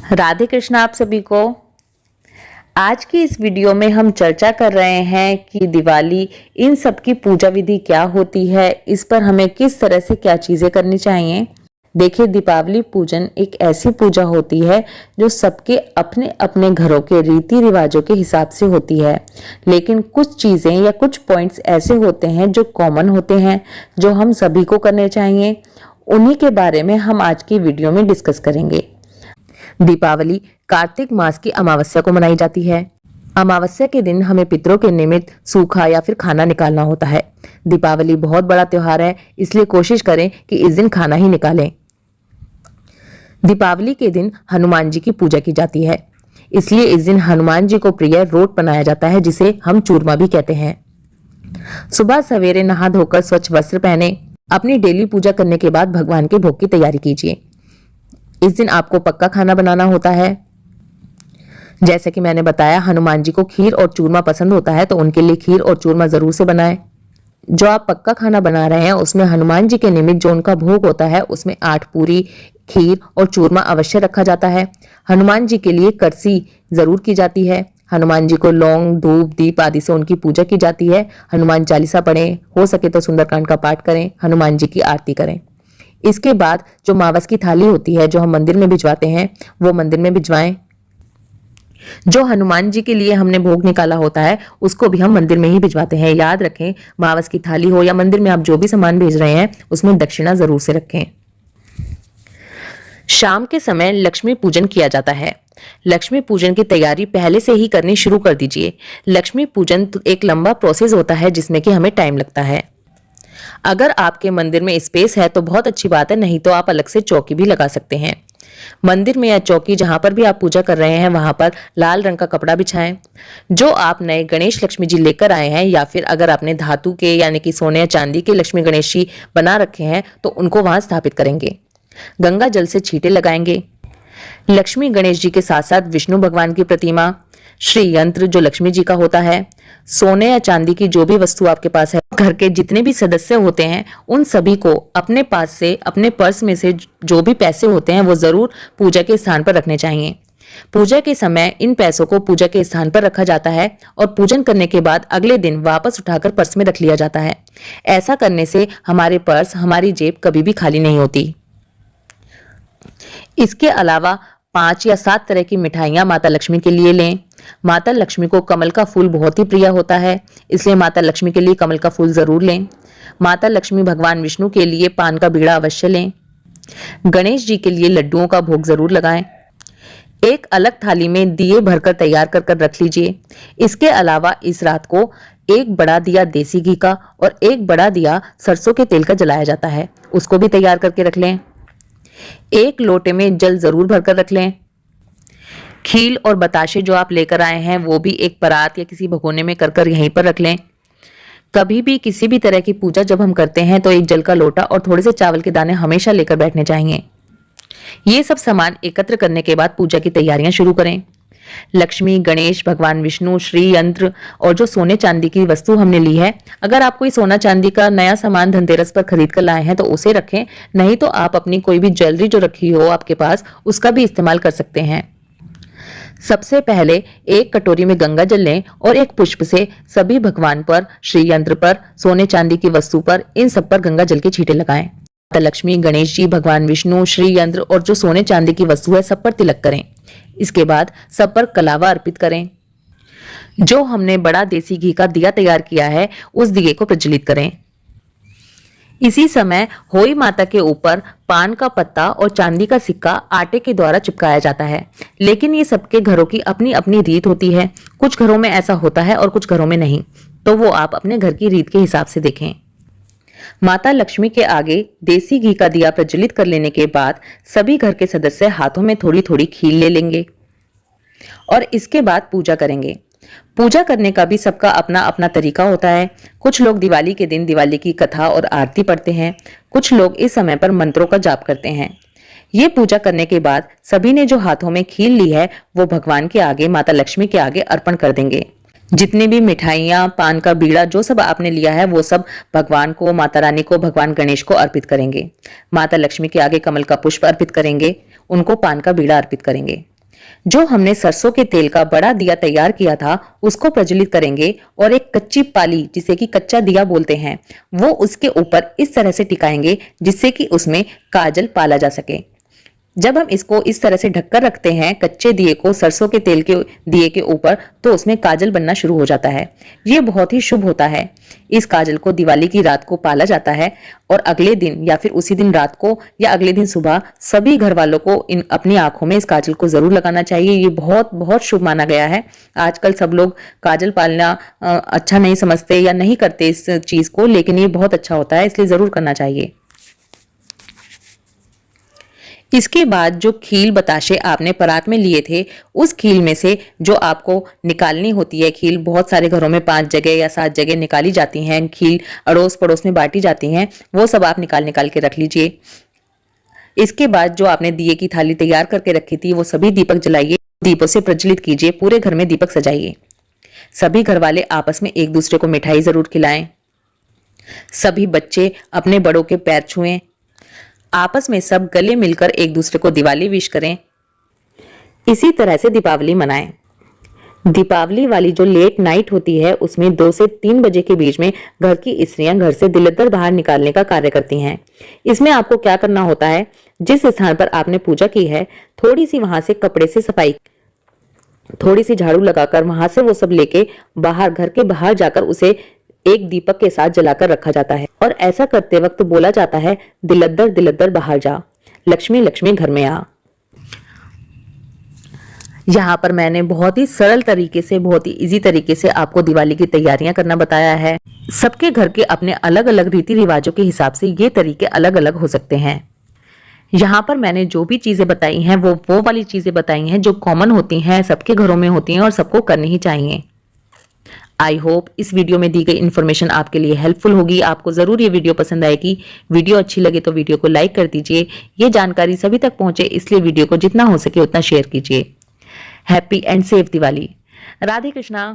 राधे कृष्ण आप सभी को। आज की इस वीडियो में हम चर्चा कर रहे हैं कि दिवाली इन सब की पूजा विधि क्या होती है, इस पर हमें किस तरह से क्या चीजें करनी चाहिए। देखिए, दीपावली पूजन एक ऐसी पूजा होती है जो सबके अपने अपने घरों के रीति रिवाजों के हिसाब से होती है, लेकिन कुछ चीजें या कुछ पॉइंट्स ऐसे होते हैं जो कॉमन होते हैं, जो हम सभी को करने चाहिए। उन्हीं के बारे में हम आज की वीडियो में डिस्कस करेंगे। दीपावली कार्तिक मास की अमावस्या को मनाई जाती है। अमावस्या के दिन हमें पितरों के निमित्त सूखा या फिर खाना निकालना होता है। दीपावली बहुत बड़ा त्योहार है, इसलिए कोशिश करें कि इस दिन खाना ही निकालें। दीपावली के दिन हनुमान जी की पूजा की जाती है, इसलिए इस दिन हनुमान जी को प्रिय रोट बनाया जाता है, जिसे हम चूरमा भी कहते हैं। सुबह सवेरे नहा धोकर स्वच्छ वस्त्र पहने अपनी डेली पूजा करने के बाद भगवान के भोग की तैयारी कीजिए। इस दिन आपको पक्का खाना बनाना होता है। जैसे कि मैंने बताया, हनुमान जी को खीर और चूरमा पसंद होता है, तो उनके लिए खीर और चूरमा जरूर से बनाएं। जो आप पक्का खाना बना रहे हैं उसमें हनुमान जी के निमित्त जो उनका भोग होता है उसमें 8 पूरी, खीर और चूरमा अवश्य रखा जाता है। हनुमान जी के लिए करसी जरूर की जाती है। हनुमान जी को लौंग, धूप, दीप आदि से उनकी पूजा की जाती है। हनुमान चालीसा पढ़ें, हो सके तो सुंदरकांड का पाठ करें, हनुमान जी की आरती करें। इसके बाद जो मावस की थाली होती है जो हम मंदिर में भिजवाते हैं, वो मंदिर में भिजवाएं। जो हनुमान जी के लिए हमने भोग निकाला होता है उसको भी हम मंदिर में ही भिजवाते हैं। याद रखें, मावस की थाली हो या मंदिर में आप जो भी सामान भेज रहे हैं उसमें दक्षिणा जरूर से रखें। शाम के समय लक्ष्मी पूजन किया जाता है। लक्ष्मी पूजन की तैयारी पहले से ही करनी शुरू कर दीजिए। लक्ष्मी पूजन एक लंबा प्रोसेस होता है जिसमें कि हमें टाइम लगता है। अगर आपके मंदिर में स्पेस है तो बहुत अच्छी बात है, नहीं तो आप अलग से चौकी भी लगा सकते हैं। मंदिर में या चौकी जहां पर भी आप पूजा कर रहे हैं वहां पर लाल रंग का कपड़ा बिछाएं। जो आप नए गणेश लक्ष्मी जी लेकर आए हैं या फिर अगर आपने धातु के यानी कि सोने या चांदी के लक्ष्मी गणेश जी बना रखे हैं तो उनको वहां स्थापित करेंगे। गंगा जल से छींटे लगाएंगे। लक्ष्मी गणेश जी के साथ साथ विष्णु भगवान की प्रतिमा, श्री यंत्र जो लक्ष्मी जी का होता है, सोने या चांदी की जो भी वस्तु आपके पास है, घर के जितने भी सदस्य होते हैं उन सभी को अपने पास से, अपने पर्स में से जो भी पैसे होते हैं वो जरूर पूजा के स्थान पर रखने चाहिए। पूजा के समय इन पैसों को पूजा के स्थान पर रखा जाता है और पूजन करने के बाद अगले दिन वापस उठाकर पर्स में रख लिया जाता है। ऐसा करने से हमारे पर्स, हमारी जेब कभी भी खाली नहीं होती। इसके अलावा 5 या 7 तरह की मिठाइयां माता लक्ष्मी के लिए लें। माता लक्ष्मी को कमल का फूल बहुत ही प्रिय होता है, इसलिए माता लक्ष्मी के लिए कमल का फूल जरूर लें। माता लक्ष्मी भगवान विष्णु के लिए पान का बीड़ा अवश्य लें। गणेश जी के लिए लड्डुओं का भोग जरूर लगाएं। एक अलग थाली में दिए भरकर तैयार कर कर रख लीजिए। इसके अलावा इस रात को एक बड़ा दिया देसी घी का और एक बड़ा दिया सरसों के तेल का जलाया जाता है, उसको भी तैयार करके रख लें। एक लोटे में जल जरूर भरकर रख लें। खील और बताशे जो आप लेकर आए हैं वो भी एक परात या किसी भगोने में कर यहीं पर रख लें। कभी भी किसी भी तरह की पूजा जब हम करते हैं तो एक जल का लोटा और थोड़े से चावल के दाने हमेशा लेकर बैठने चाहिए। ये सब सामान एकत्र करने के बाद पूजा की तैयारियां शुरू करें। लक्ष्मी, गणेश, भगवान विष्णु, श्री यंत्र और जो सोने चांदी की वस्तु हमने ली है, अगर आप कोई सोना चांदी का नया सामान धनतेरस पर खरीद कर लाए हैं तो उसे रखें, नहीं तो आप अपनी कोई भी ज्वेलरी जो रखी हो आपके पास उसका भी इस्तेमाल कर सकते हैं। सबसे पहले एक कटोरी में गंगा जल लें और एक पुष्प से सभी भगवान पर, श्री यंत्र पर, सोने चांदी की वस्तु पर, इन सब पर गंगा जल के छींटे लगाएं। माता लक्ष्मी, गणेश जी, भगवान विष्णु, श्री यंत्र और जो सोने चांदी की वस्तु है सब पर तिलक करें। इसके बाद सब पर कलावा अर्पित करें। जो हमने बड़ा देसी घी का दिया तैयार किया है उस दिए को प्रज्वलित करें। इसी समय होई माता के ऊपर पान का पत्ता और चांदी का सिक्का आटे के द्वारा चिपकाया जाता है, लेकिन ये सबके घरों की अपनी अपनी रीत होती है। कुछ घरों में ऐसा होता है और कुछ घरों में नहीं, तो वो आप अपने घर की रीत के हिसाब से देखें। माता लक्ष्मी के आगे देसी घी का दिया प्रज्वलित कर लेने के बाद सभी घर के सदस्य हाथों में थोड़ी थोड़ी खील ले लेंगे और इसके बाद पूजा करेंगे। पूजा करने का भी सबका अपना अपना तरीका होता है। कुछ लोग दिवाली के दिन दिवाली की कथा और आरती पढ़ते हैं, कुछ लोग इस समय पर मंत्रों का जाप करते हैं। ये पूजा करने के बाद सभी ने जो हाथों में खील ली है वो भगवान के आगे, माता लक्ष्मी के आगे अर्पण कर देंगे। जितनी भी मिठाइयाँ, पान का बीड़ा जो सब आपने लिया है वो सब भगवान को, माता रानी को, भगवान गणेश को अर्पित करेंगे। माता लक्ष्मी के आगे कमल का पुष्प अर्पित करेंगे, उनको पान का बीड़ा अर्पित करेंगे। जो हमने सरसों के तेल का बड़ा दिया तैयार किया था उसको प्रज्वलित करेंगे और एक कच्ची पाली, जिसे कि कच्चा दिया बोलते हैं, वो उसके ऊपर इस तरह से टिकाएंगे जिससे कि उसमें काजल पाला जा सके। जब हम इसको इस तरह से ढककर रखते हैं कच्चे दिए को सरसों के तेल के दिए के ऊपर, तो उसमें काजल बनना शुरू हो जाता है। ये बहुत ही शुभ होता है। इस काजल को दिवाली की रात को पाला जाता है और अगले दिन या फिर उसी दिन रात को या अगले दिन सुबह सभी घर वालों को इन अपनी आंखों में इस काजल को जरूर लगाना चाहिए। ये बहुत बहुत शुभ माना गया है। आजकल सब लोग काजल पालना अच्छा नहीं समझते या नहीं करते इस चीज को, लेकिन ये बहुत अच्छा होता है, इसलिए जरूर करना चाहिए। इसके बाद जो खील बताशे आपने परात में लिए थे, उस खील में से जो आपको निकालनी होती है, खील बहुत सारे घरों में 5 जगह या 7 जगह निकाली जाती हैं, खील अड़ोस पड़ोस में बांटी जाती हैं, वो सब आप निकाल निकाल के रख लीजिए। इसके बाद जो आपने दिए की थाली तैयार करके रखी थी, वो सभी दीपक जलाइए, दीपों से प्रज्वलित कीजिए, पूरे घर में दीपक सजाइए। सभी घर वाले आपस में एक दूसरे को मिठाई जरूर खिलाएं। सभी बच्चे अपने बड़ों के पैर छुएं। आपस में सब गले मिलकर एक दूसरे को दिवाली विश करें। इसी तरह से दीपावली मनाएं। दीपावली वाली जो लेट नाइट होती है, उसमें 2 से 3 बजे के बीच में घर की स्त्रियां घर से दिलद्दर बाहर निकालने का कार्य करती हैं। इसमें आपको क्या करना होता है, जिस स्थान पर आपने पूजा की है, थोड़ी सी वहां से कपड़े से सफाई, थोड़ी सी झाड़ू लगाकर वहां से वो सब लेके बाहर, घर के बाहर जाकर उसे एक दीपक के साथ जलाकर रखा जाता है। और ऐसा करते वक्त बोला जाता है, दिलद्दर दिलद्दर बाहर जा, लक्ष्मी लक्ष्मी घर में आ। यहाँ पर मैंने बहुत ही सरल तरीके से, बहुत ही इजी तरीके से आपको दिवाली की तैयारियां करना बताया है। सबके घर के अपने अलग अलग रीति रिवाजों के हिसाब से ये तरीके अलग अलग हो सकते हैं। यहाँ पर मैंने जो भी चीजें बताई हैं वो वाली चीजें बताई हैं जो कॉमन होती हैं, सबके घरों में होती हैं और सबको करनी ही चाहिए। आई होप इस वीडियो में दी गई इन्फॉर्मेशन आपके लिए हेल्पफुल होगी। आपको जरूर ये वीडियो पसंद आएगी। वीडियो अच्छी लगे तो वीडियो को लाइक कर दीजिए। ये जानकारी सभी तक पहुंचे, इसलिए वीडियो को जितना हो सके उतना शेयर कीजिए। Happy and safe Diwali. Radhe Krishna.